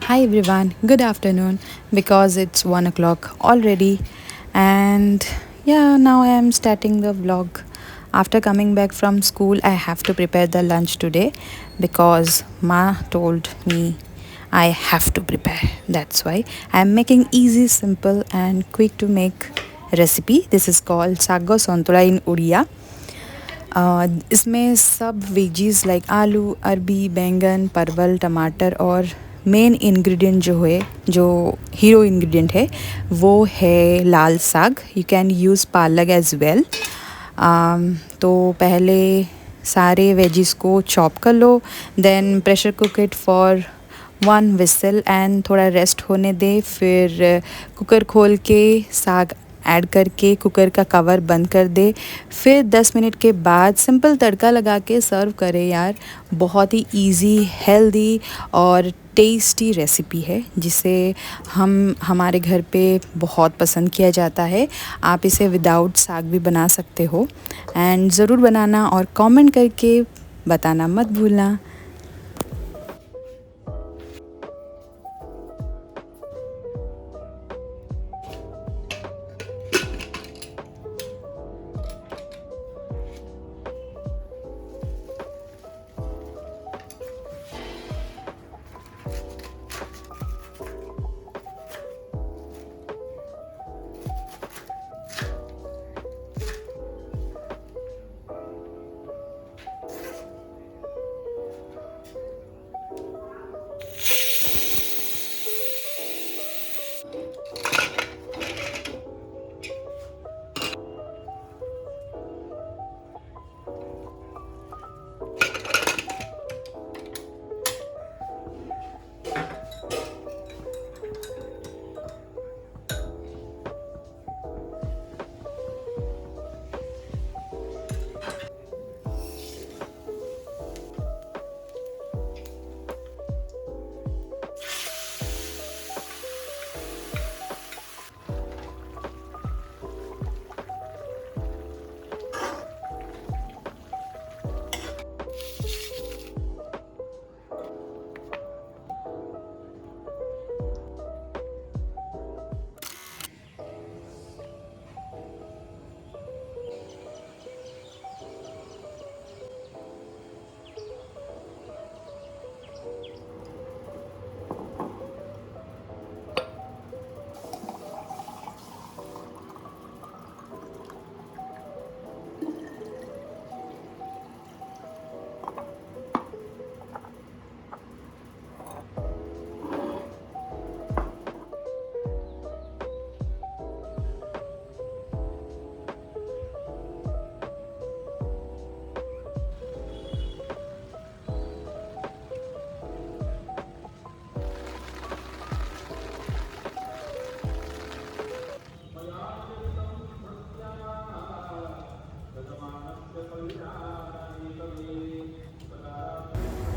Hi everyone, good afternoon because it's 1 o'clock already, and yeah, now I am starting the vlog. After coming back from school, I have to prepare the lunch today because Ma told me I have to prepare. That's why I am making easy, simple, and quick to make recipe. This is called sago santura in Udiya. इसमें सब veggies like आलू अरबी बैंगन परवल टमाटर और main ingredient जो hero ingredient है वो है लाल साग. You can use palak as well. तो पहले सारे वेजीज को चॉप कर लो, then pressure cook it for 1 whistle and थोड़ा रेस्ट होने दे. फिर कुकर खोल के साग ऐड करके कुकर का कवर बंद कर दे. फिर 10 मिनट के बाद सिंपल तड़का लगा के सर्व करें यार. बहुत ही इजी, हेल्दी और टेस्टी रेसिपी है जिसे हमारे घर पे बहुत पसंद किया जाता है. आप इसे विदाउट साग भी बना सकते हो एंड ज़रूर बनाना और कमेंट करके बताना मत भूलना.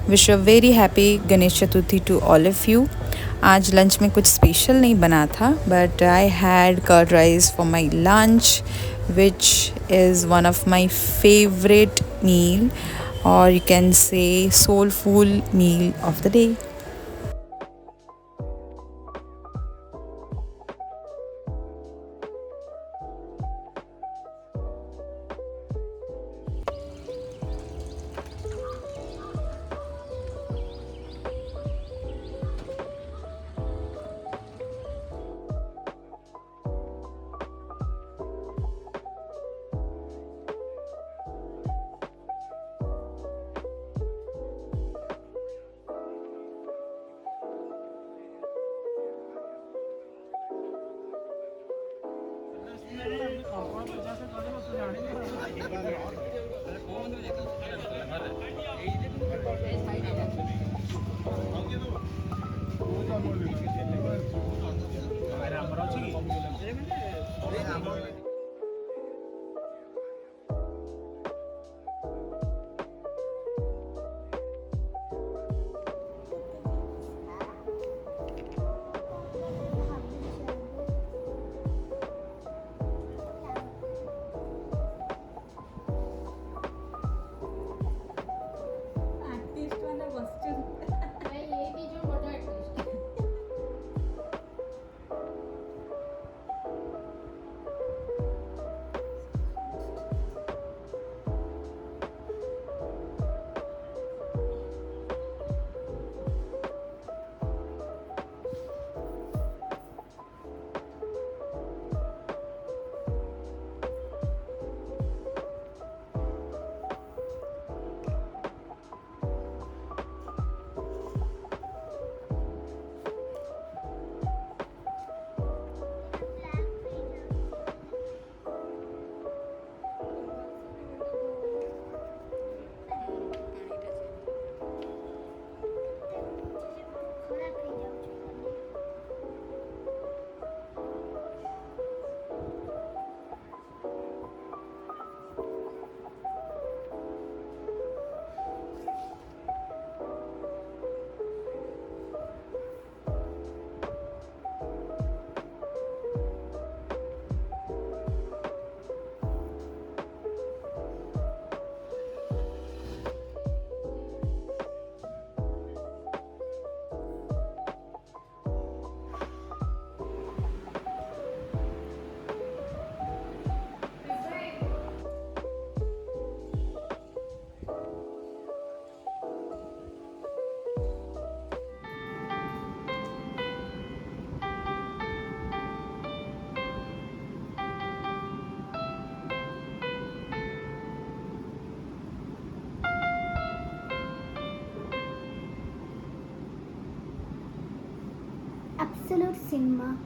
Wish a very happy Ganesh Chaturthi to all of you. आज लंच में कुछ स्पेशल नहीं बना था but I had curd rice for my lunch which is one of my favourite meal और you can say soulful meal of the day. absolute cinema